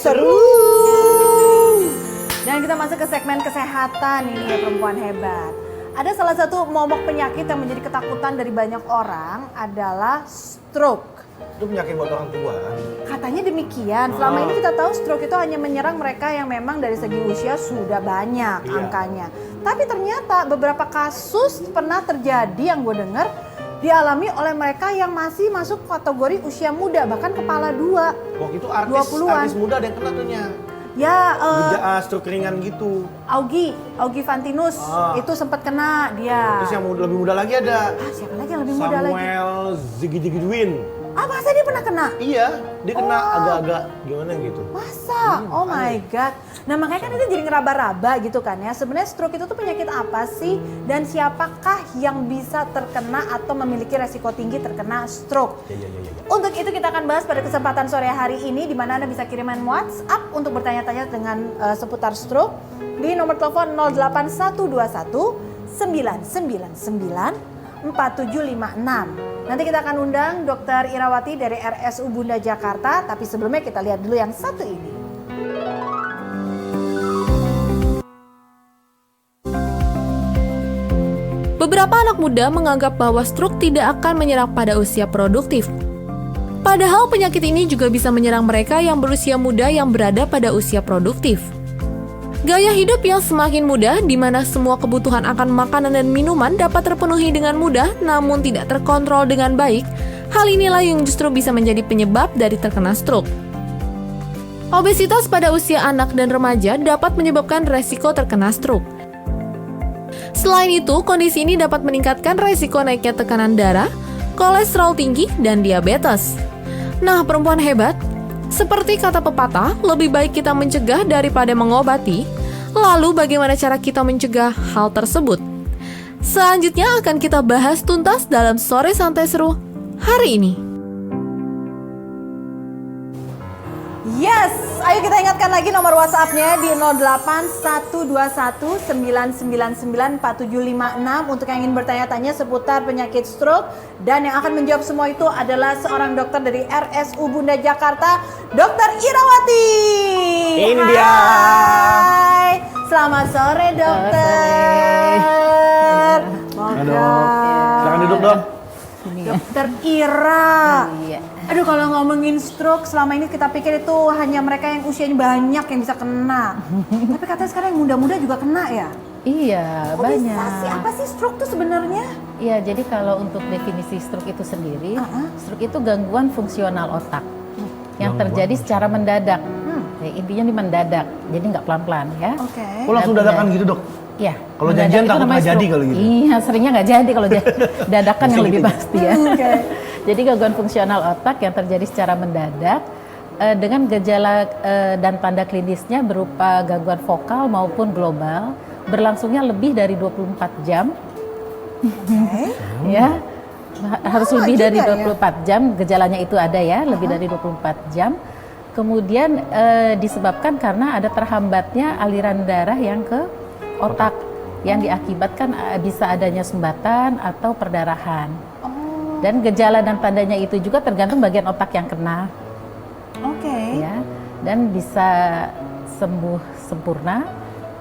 seru. Dan kita masuk ke segmen kesehatan ini ya perempuan hebat. Ada salah satu momok penyakit yang menjadi ketakutan dari banyak orang adalah stroke. Itu penyakit buat orang tua. Katanya demikian. Selama ini kita tahu stroke itu hanya menyerang mereka yang memang dari segi usia sudah banyak angkanya. Tapi ternyata beberapa kasus pernah terjadi yang gue dengar dialami oleh mereka yang masih masuk kategori usia muda, bahkan kepala dua. Waktu itu artis muda ada yang kena tuh nya. Ya, stroke ringan gitu. Augie Fantinus itu sempat kena dia. Terus yang lebih muda lagi ada. Siapa lagi yang lebih muda lagi? Samuel Ziggy-Diggy-Dwin. Masa dia pernah kena? Iya, dia kena agak-agak gimana gitu. Masa? Oh my god. Nah makanya kan itu jadi ngeraba-raba gitu kan ya. Sebenarnya stroke itu tuh penyakit apa sih? Dan siapakah yang bisa terkena atau memiliki resiko tinggi terkena stroke? Ya. Untuk itu kita akan bahas pada kesempatan sore hari ini, di mana Anda bisa kiriman WhatsApp untuk bertanya-tanya dengan seputar stroke di nomor telepon 08121 999 4756. Nanti kita akan undang Dr. Irawati dari RSU Bunda Jakarta, tapi sebelumnya kita lihat dulu yang satu ini. Beberapa anak muda menganggap bahwa stroke tidak akan menyerang pada usia produktif. Padahal penyakit ini juga bisa menyerang mereka yang berusia muda yang berada pada usia produktif. Gaya hidup yang semakin mudah, di mana semua kebutuhan akan makanan dan minuman dapat terpenuhi dengan mudah, namun tidak terkontrol dengan baik. Hal inilah yang justru bisa menjadi penyebab dari terkena stroke. Obesitas pada usia anak dan remaja dapat menyebabkan resiko terkena stroke. Selain itu, kondisi ini dapat meningkatkan resiko naiknya tekanan darah, kolesterol tinggi, dan diabetes. Nah, perempuan hebat, seperti kata pepatah, lebih baik kita mencegah daripada mengobati. Lalu bagaimana cara kita mencegah hal tersebut? Selanjutnya akan kita bahas tuntas dalam Sore Santai Seru hari ini. Yes, ayo kita ingatkan lagi nomor WhatsApp-nya di 08121994756 untuk yang ingin bertanya-tanya seputar penyakit stroke, dan yang akan menjawab semua itu adalah seorang dokter dari RSU Bunda Jakarta, Dr. Irawati. Ini dia. Hai, selamat sore dokter. Halo. Silakan duduk dong. Dokter Ira. Aduh, kalau ngomongin stroke, selama ini kita pikir itu hanya mereka yang usianya banyak yang bisa kena. Tapi katanya sekarang yang muda-muda juga kena ya? Iya, banyak. Bisa sih? Apa sih stroke itu sebenarnya? Iya, jadi kalau untuk definisi stroke itu sendiri, stroke itu gangguan fungsional otak yang terjadi secara mendadak. Ya, intinya ini mendadak, jadi nggak pelan-pelan ya. Oke. Oh, langsung dadakan gitu dok? Iya. Kalau janjian takut nggak jadi kalau gitu? Iya, seringnya nggak jadi kalau dadakan yang lebih pasti ya. Jadi gangguan fungsional otak yang terjadi secara mendadak dengan gejala dan tanda klinisnya berupa gangguan vokal maupun global, berlangsungnya lebih dari 24 jam. Ya, harus lebih dari 24 jam, gejalanya itu ada ya, lebih dari 24 jam. Kemudian disebabkan karena ada terhambatnya aliran darah yang ke otak, yang diakibatkan bisa adanya sumbatan atau perdarahan. Dan gejala dan tandanya itu juga tergantung bagian otak yang kena. Ya, dan bisa sembuh sempurna,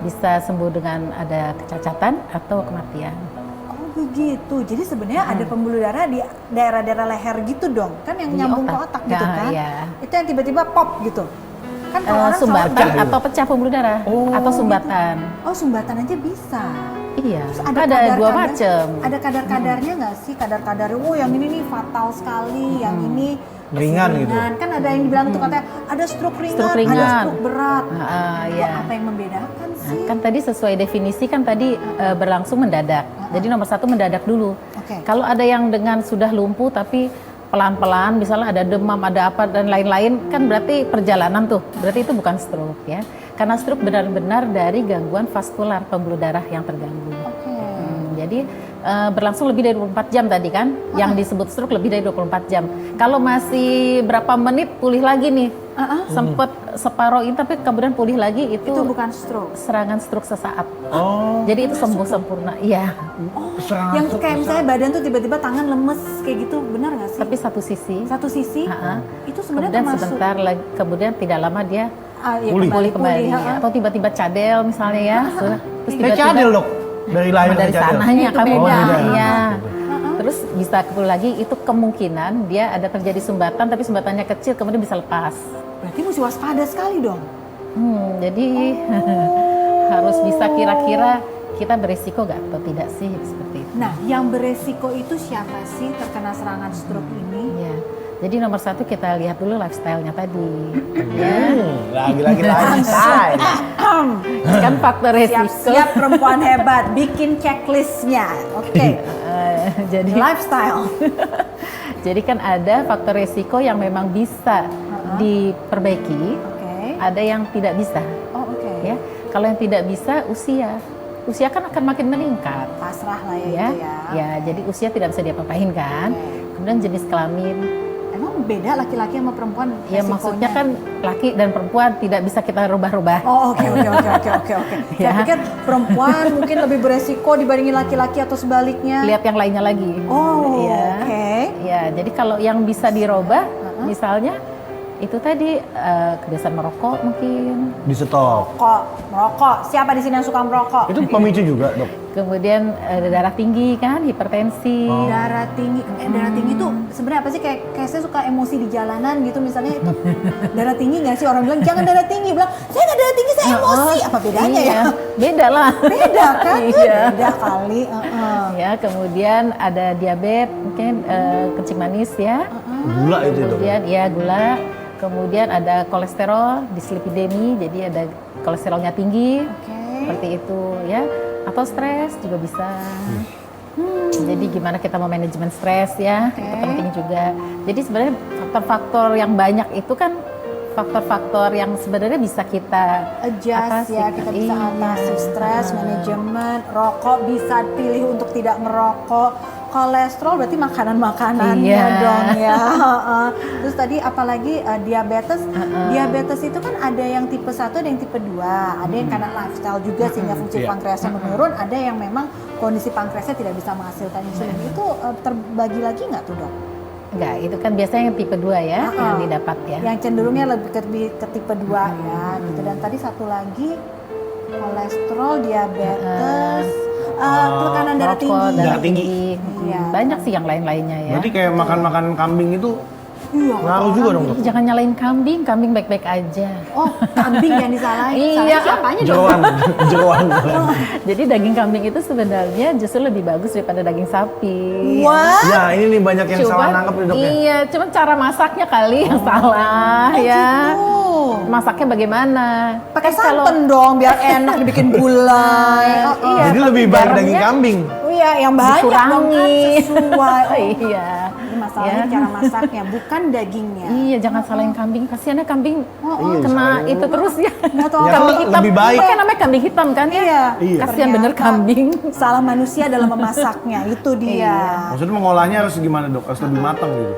bisa sembuh dengan ada kecacatan atau kematian. Oh begitu, jadi sebenarnya ada pembuluh darah di daerah-daerah leher gitu dong, kan yang nyambung ke otak gitu kan? Iya. Itu yang tiba-tiba pop gitu. Kan kalau orang sumbatan atau pecah pembuluh darah atau sumbatan. Oh, sumbatan aja bisa. Iya. Terus ada dua macam. Ada kadar-kadarnya nggak sih? Kadar-kadar, yang ini nih fatal sekali, yang ini ringan gitu. Kan ada yang dibilang tuh katanya ada stroke ringan, ada stroke berat. Ya. Apa yang membedakan sih? Kan tadi sesuai definisi kan tadi berlangsung mendadak. Jadi nomor 1 mendadak dulu. Kalau ada yang dengan sudah lumpuh tapi pelan-pelan, misalnya ada demam, ada apa dan lain-lain, kan berarti perjalanan tuh. Berarti itu bukan stroke ya. Karena stroke benar-benar dari gangguan vaskular pembuluh darah yang terganggu. Jadi berlangsung lebih dari 24 jam tadi kan, yang disebut stroke lebih dari 24 jam. Kalau masih berapa menit pulih lagi nih, sempet separoh ini tapi kemudian pulih lagi, itu bukan stroke. Serangan stroke sesaat. Jadi itu sembuh sempurna. Iya. Yang kayak misalnya badan tuh tiba-tiba tangan lemes kayak gitu, benar nggak sih? Tapi satu sisi. Satu sisi? Itu sebenarnya kemudian termasuk. Sebentar lagi, kemudian tidak lama dia ya, Pulih kembali ha-ha. atau tiba-tiba cadel misalnya ya. Terus Kayak cadel dok, dari lahir dari cadel. sananya Itu kan beda. beda. Oh, Iya. beda. Terus bisa pulih lagi itu kemungkinan dia ada terjadi sumbatan tapi sumbatannya kecil kemudian bisa lepas. Berarti mesti waspada sekali dong. Jadi harus bisa kira-kira kita beresiko gak atau tidak sih seperti itu. Nah, yang beresiko itu siapa sih terkena serangan stroke ini? Ya. Jadi nomor satu kita lihat dulu lifestyle-nya tadi. Ya. Lagi-lagi lifestyle. Kan faktor resiko. Siap-siap perempuan hebat, bikin checklistnya. Oke. Jadi Lifestyle. jadi kan ada faktor resiko yang memang bisa diperbaiki, Oke. ada yang tidak bisa. Oh, oke. Ya, kalau yang tidak bisa usia kan akan makin meningkat. Pasrah lah ya, Ya, itu ya. ya, jadi usia tidak bisa diapa-apain kan. Kemudian jenis kelamin, Emang beda laki-laki sama perempuan? ya resikonya? maksudnya kan laki dan perempuan tidak bisa kita rubah-rubah. Oh, oke. Saya Ya. pikir perempuan mungkin lebih beresiko dibandingin laki-laki atau sebaliknya. Lihat yang lainnya lagi. Oh, ya. oke. Ya, jadi kalau yang bisa dirubah, misalnya itu tadi kebiasaan merokok mungkin. Di stop. Merokok. Siapa di sini yang suka merokok? Itu pemicu juga dok. Kemudian darah tinggi kan, hipertensi. Darah tinggi. Darah tinggi tuh sebenarnya apa sih? Kayak saya suka emosi di jalanan gitu misalnya itu. Darah tinggi nggak sih? Orang bilang jangan darah tinggi. Bilang saya nggak darah tinggi, saya emosi. Apa bedanya ya? Iya, beda lah. Beda kan? Iya. Beda kali. Ya, kemudian ada diabetes, mungkin kencing manis ya. Gula itu dok. Kemudian ya gula. Kemudian ada kolesterol, dislipidemi, jadi ada kolesterolnya tinggi. Oke. Seperti itu ya. Atau stres juga bisa. Jadi gimana kita mau manajemen stres ya, itu penting juga. Jadi sebenarnya faktor-faktor yang banyak itu kan faktor-faktor yang sebenarnya bisa kita Adjust atasi. ya, kita bisa Iya. atasi stres, manajemen, rokok bisa pilih untuk tidak merokok. Kolesterol berarti makanan-makanannya Iya. dong ya. Terus tadi apalagi diabetes. Diabetes itu kan ada yang tipe 1, ada yang tipe 2. Ada yang karena lifestyle juga sehingga fungsi pankreasnya menurun. Ada yang memang kondisi pankreasnya tidak bisa menghasilkan insulin. Itu terbagi lagi nggak tuh dok? Enggak, itu kan biasanya yang tipe 2 ya, yang didapat ya. Yang cenderungnya lebih ke tipe 2 ya gitu. Dan tadi satu lagi kolesterol, diabetes, tekanan darah Rokok, tinggi. Darah tinggi. Iya. Banyak sih yang lain-lainnya ya. Berarti kayak makan-makan kambing itu Iya, ngaruh juga dong dok. Ih, jangan nyalain kambing, kambing baik-baik aja. Oh, kambing yang disalahin. Iya. Salahin siapanya dong? Jeroan, jeroan. Jadi daging kambing itu sebenarnya justru lebih bagus daripada daging sapi. Wah, Ya ini nih banyak yang salah nangkep nih dok ya. Iya, cuman cara masaknya kali yang salah ya. gitu. Masaknya bagaimana? Pakai Kan kalau- santan dong biar enak dibikin gulai. Iya, Jadi lebih baik garamnya daging kambing. Oh iya, yang banyak dong kan dikurangi. sesuai. Oh, Iya. ini masalahnya Ya. cara masaknya, bukan dagingnya. Iya, jangan salahin kambing. Kasiannya kambing Iya, kena disalahin. itu terus ya. Nggak tahu Ya, Kambing hitam. lebih baik. Kan namanya kambing hitam kan ya? Iya. Iya. Kasian bener Ternyata kambing. Salah manusia dalam memasaknya, itu dia. Maksudnya mengolahnya harus gimana dok? Harus lebih matang gitu.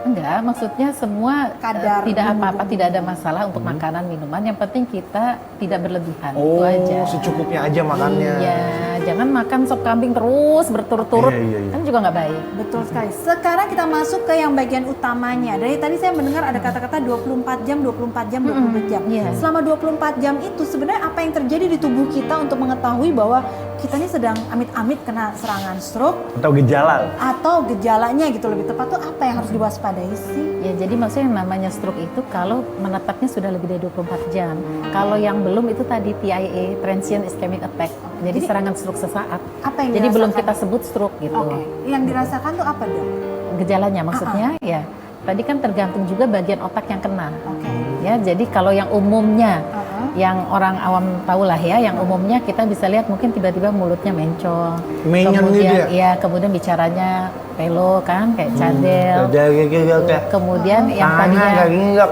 Enggak, maksudnya semua Kadar tidak bumbu-bumbu. apa-apa, tidak ada masalah untuk makanan minuman. Yang penting kita tidak berlebihan, itu Oh, aja. secukupnya aja makannya. Iya, jangan makan sop kambing terus berturut-turut, Iya. kan juga nggak baik. Betul sekali. Sekarang kita masuk ke yang bagian utamanya. Dari tadi saya mendengar ada kata-kata 24 jam, 24 jam, 24 jam. Iya. Selama 24 jam itu sebenarnya apa yang terjadi di tubuh kita untuk mengetahui bahwa kita ini sedang amit-amit kena serangan stroke Atau gejala. atau gejalanya gitu lebih tepat tuh apa yang harus diwaspadai sih? Ya, jadi maksudnya yang namanya stroke itu kalau menetapnya sudah lebih dari 24 jam. Kalau yang belum itu tadi TIA, Transient Ischemic Attack. Jadi serangan stroke sesaat. Apa yang Jadi belum dirasakan? kita sebut stroke gitu. Oke. Yang dirasakan tuh apa dok? Gejalanya maksudnya ya. Tadi kan tergantung juga bagian otak yang kena. Oke. Ya, jadi kalau yang umumnya Uh-uh. yang orang awam tahu lah ya, yang umumnya kita bisa lihat mungkin tiba-tiba mulutnya mencong. Menyen Kemudian gitu ya? iya, kemudian bicaranya pelo kan kayak cadel. Kayak Kemudian yang tangannya tadinya kayak gini dok.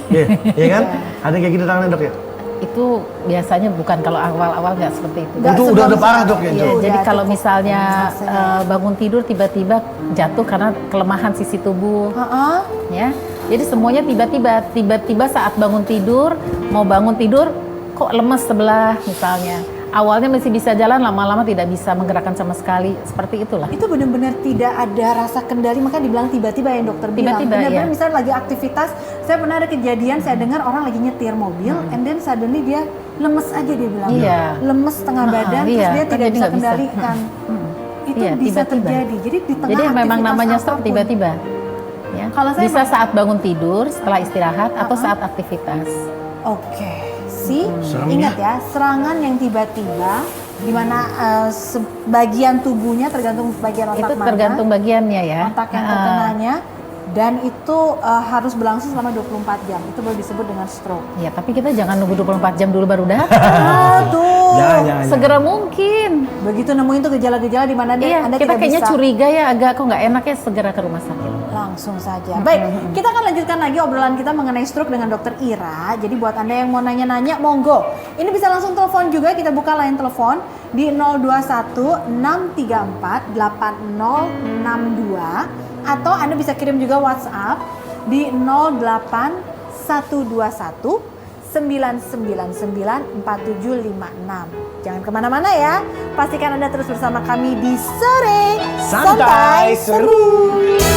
Iya, iya kan? Ada kayak gitu tangannya dok ya? itu biasanya bukan kalau awal-awal nggak seperti itu. Nggak Itu udah sebelum- parah dok ya? Iya, Dok? jadi Udah kalau cukup misalnya fasenya. bangun tidur tiba-tiba jatuh karena kelemahan sisi tubuh, Uh-uh. ya. Jadi semuanya tiba-tiba saat bangun tidur, mau bangun tidur kok lemes sebelah misalnya, awalnya masih bisa jalan, lama-lama tidak bisa menggerakkan sama sekali, seperti itulah. Itu benar-benar tidak ada rasa kendali, makanya dibilang tiba-tiba ya dokter bilang. Tiba-tiba, Benar-benar iya. misalnya lagi aktivitas, saya pernah ada kejadian, saya dengar orang lagi nyetir mobil, and then suddenly dia lemes aja dia bilang. Iya. Lemes setengah badan, terus iya, dia kan tidak jadi bisa nggak bisa. kendalikan. Itu Iya, bisa tiba-tiba. terjadi. Jadi di tengah Jadi memang aktivitas namanya stroke apapun. tiba-tiba. Ya. Kalau saya Bisa saat bangun tidur, setelah istirahat, atau saat aktivitas. Oke, Serem ingat ya, serangan yang tiba-tiba di mana sebagian tubuhnya tergantung bagian otak Itu mana, tergantung bagiannya ya. otak yang terkenanya, dan itu harus berlangsung selama 24 jam. Itu baru disebut dengan stroke. Ya, tapi kita jangan nunggu 24 jam dulu baru datang. Aduh, Jangan. Segera mungkin. begitu nemuin tuh gejala-gejala di mana Iya, Anda kita tidak kayaknya bisa curiga ya, agak kok nggak enak ya, segera ke rumah sakit. langsung saja. Baik, kita akan lanjutkan lagi obrolan kita mengenai stroke dengan Dokter Ira. Jadi buat Anda yang mau nanya-nanya, monggo. Ini bisa langsung telepon juga, kita buka line telepon di 021 634 8062 atau Anda bisa kirim juga WhatsApp di 08 121 999 4756. Jangan kemana-mana ya. Pastikan Anda terus bersama kami di Sore Santai Seru.